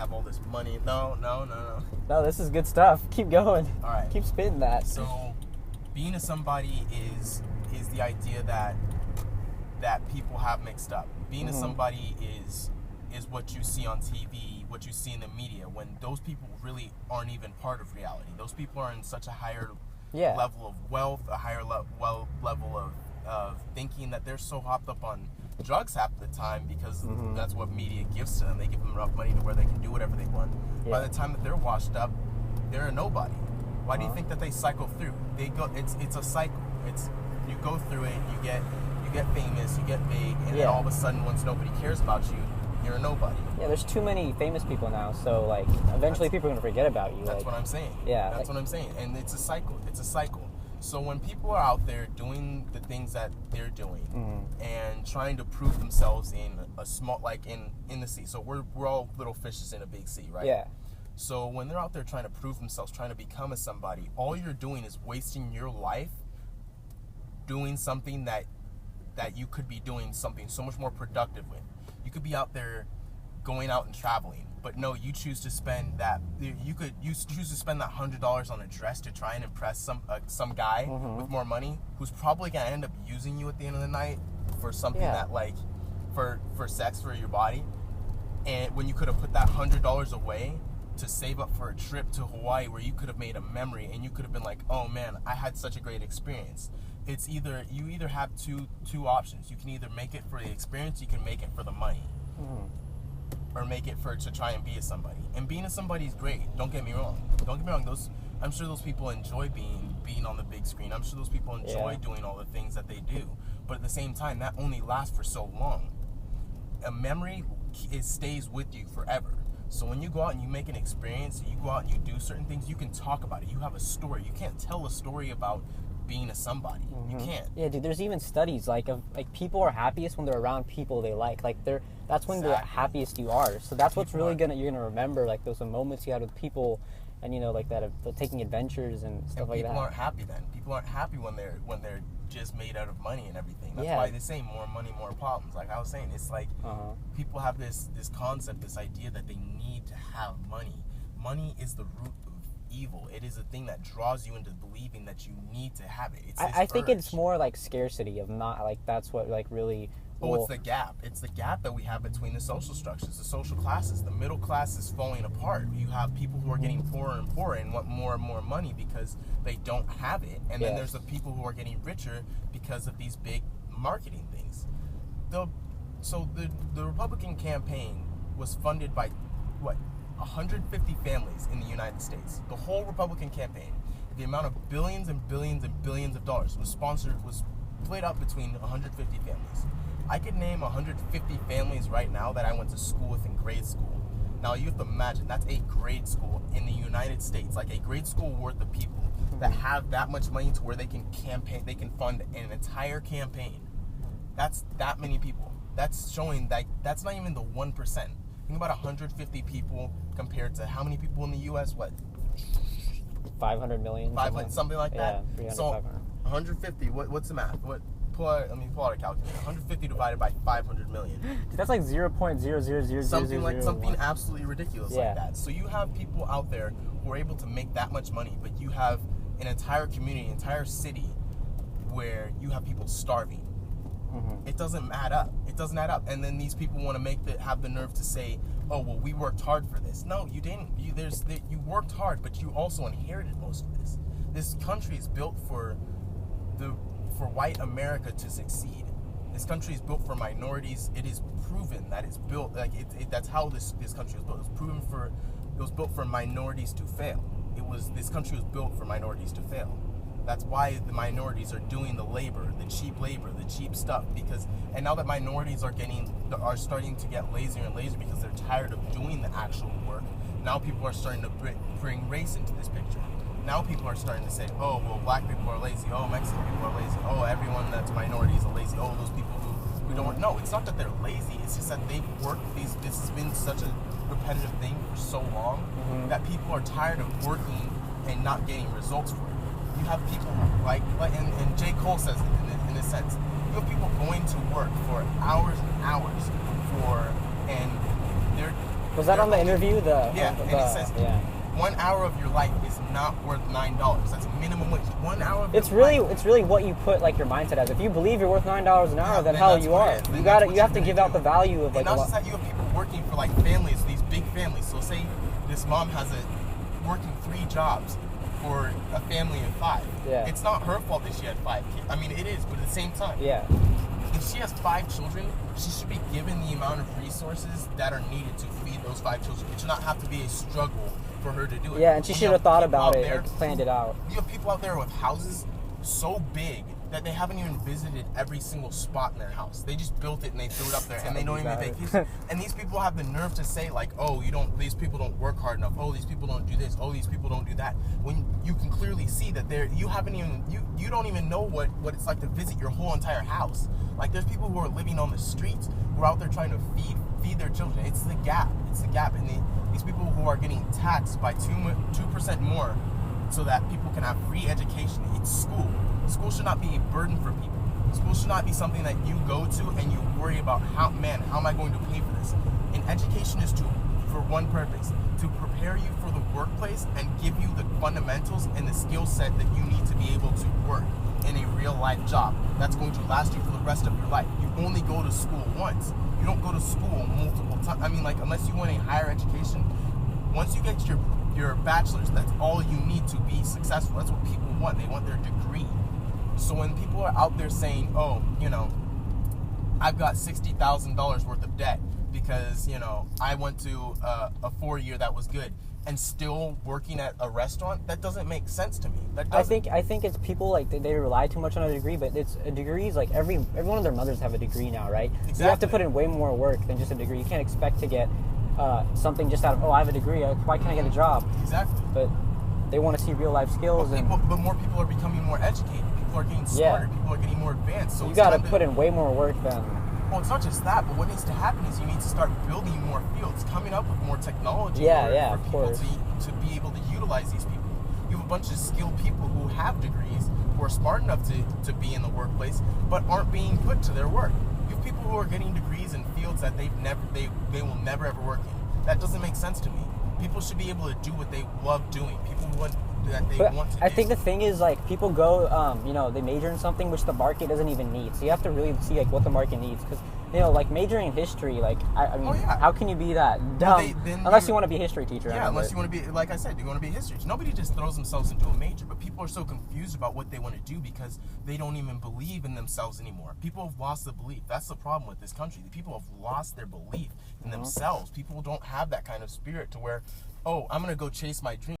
have all this money. No. No, this is good stuff. Keep going. All right. Keep spitting that. So, being a somebody is the idea that people have mixed up. Being a somebody is what you see on TV, what you see in the media, when those people really aren't even part of reality. Those people are in such a higher level of wealth, a higher level of thinking, that they're so hopped up on drugs half the time because that's what media gives to them. They give them enough money to where they can do whatever they want. By the time that they're washed up, they're a nobody. Why do you think that they cycle through? They go. It's a cycle. It's, you go through it. You get famous. You get big, and then all of a sudden, once nobody cares about you, you're a nobody. Yeah, there's too many famous people now, so like eventually people are gonna forget about you. That's what I'm saying. Yeah, that's what I'm saying, and it's a cycle. It's a cycle. So when people are out there doing the things that they're doing and trying to prove themselves in a small, like in the sea. So we're all little fishes in a big sea, right? Yeah. So when they're out there trying to prove themselves, trying to become a somebody, all you're doing is wasting your life doing something that you could be doing something so much more productive with. You could be out there going out and traveling, but no, you choose to spend that. You choose to spend that $100 on a dress to try and impress some guy with more money, who's probably gonna end up using you at the end of the night for something that, like, for sex, for your body. And when you could have put that $100 away to save up for a trip to Hawaii, where you could have made a memory and you could have been like, oh man, I had such a great experience. It's you either have two options. You can either make it for the experience, you can make it for the money. Or make it to try and be a somebody. And being a somebody is great. Don't get me wrong. I'm sure those people enjoy being on the big screen. I'm sure those people enjoy doing all the things that they do. But at the same time, that only lasts for so long. A memory, it stays with you forever. So when you go out and you make an experience, you go out and you do certain things, you can talk about it. You have a story. You can't tell a story about being a somebody. You can't. Yeah, dude, there's even studies like people are happiest when they're around people they like. Like that's when the happiest you are. So that's what's really you're gonna remember, like those moments you had with people, and like that of taking adventures and stuff like that. People aren't happy then. People aren't happy when they're just made out of money and everything. That's why they say more money, more problems. Like I was saying, it's like people have this concept, this idea that they need to have money. Money is the root of evil. It is a thing that draws you into believing that you need to have it. I think it's more like scarcity of not, like, that's what like really. It's the gap. It's the gap that we have between the social structures, the social classes. The middle class is falling apart. You have people who are getting poorer and poorer and want more and more money because they don't have it. And then there's the people who are getting richer because of these big marketing things. So the Republican campaign was funded by, 150 families in the United States. The whole Republican campaign, the amount of billions and billions and billions of dollars was split up between 150 families. I could name 150 families right now that I went to school with in grade school. Now you have to imagine, that's a grade school in the United States, like a grade school worth of people that have that much money to where they can campaign, they can fund an entire campaign. That's that many people. That's showing that that's not even the 1%. Think about 150 people compared to how many people in the U.S.? 500 million? Something like that? Yeah, 300, so 500. 150, what's the math? Pull out a calculator. 150 divided by 500 million. Dude, that's like 0.00000. Something absolutely ridiculous like that. So you have people out there who are able to make that much money, but you have an entire community, an entire city where you have people starving. It doesn't add up. It doesn't add up. And then these people want to have the nerve to say, "Oh, well, we worked hard for this." No, you didn't. You worked hard, but you also inherited most of this. This country is built for white America to succeed. This country is built for minorities. It is proven that it's built that's how this country was built. It was built for minorities to fail. This country was built for minorities to fail. That's why the minorities are doing the cheap stuff, and now that minorities are starting to get lazier and lazier because they're tired of doing the actual work, now people are starting to bring race into this picture. Now people are starting to say, oh, well, black people are lazy, oh, Mexican people are lazy, oh, everyone that's minorities are lazy, oh, those people who don't work. No, it's not that they're lazy, it's just that they've worked this has been such a repetitive thing for so long that people are tired of working and not getting results for it. You have people and J. Cole says it in a sense. You have people going to work for hours and hours and Was that on the interview? And he says 1 hour of your life is not worth $9. That's minimum wage. 1 hour of it's really what you put like your mindset as. If you believe you're worth $9 an hour, then hell you are. You have to give out the value of like. And not just that, you have people working for like families, these big families. So say this mom has working 3 jobs for a family of 5. Yeah. It's not her fault that she had 5 kids. I mean, it is, but at the same time. Yeah. If she has 5 children, she should be given the amount of resources that are needed to feed those 5 children. It should not have to be a struggle for her to do it. Yeah, and she should have thought about it and planned it out. You have people out there with houses so big that they haven't even visited every single spot in their house. They just built it and they threw it up there, and they don't even vacation. And these people have the nerve to say like, "Oh, these people don't work hard enough. Oh, these people don't do this. Oh, these people don't do that." When you can clearly see that you don't even know what it's like to visit your whole entire house. Like there's people who are living on the streets who are out there trying to feed their children. It's the gap. And these people who are getting taxed by 2% more so that people can have free education. It's school. School should not be a burden for people. School should not be something that you go to and you worry about how am I going to pay for this? And education is for one purpose, to prepare you for the workplace and give you the fundamentals and the skill set that you need to be able to work in a real life job that's going to last you for the rest of your life. You only go to school once. You don't go to school multiple times. I mean, like, unless you want a higher education, once you get your bachelor's, that's all you need to be successful. That's what people want. They want their degree. So when people are out there saying, "Oh, I've got $60,000 worth of debt because, I went to a 4-year that was good," and still working at a restaurant, that doesn't make sense to me. I think it's people like they rely too much on a degree, but it's a degree is like every one of their mothers have a degree now, right? Exactly. You have to put in way more work than just a degree. You can't expect to get something just out of, I have a degree, why can't I get a job? Exactly. But they want to see real life skills. But more people are becoming more educated. People are getting smarter. People are getting more advanced. So you got to put in way more work than. Well, it's not just that, but what needs to happen is you need to start building more fields, coming up with more technology for people to be able to utilize these people. You have a bunch of skilled people who have degrees, who are smart enough to be in the workplace, but aren't being put to their work. You have people who are getting degrees in fields that they will never ever work in. That doesn't make sense to me. People should be able to do what they love doing. People want to I think the thing is, like, people go, they major in something which the market doesn't even need. So you have to really see, like, what the market needs. Because, like, majoring in history, like, how can you be that dumb? Unless you want to be a history teacher. Yeah, unless you want to be, like I said, you want to be a history teacher. Nobody just throws themselves into a major, but people are so confused about what they want to do because they don't even believe in themselves anymore. People have lost the belief. That's the problem with this country. The people have lost their belief in themselves. People don't have that kind of spirit to where, I'm going to go chase my dream.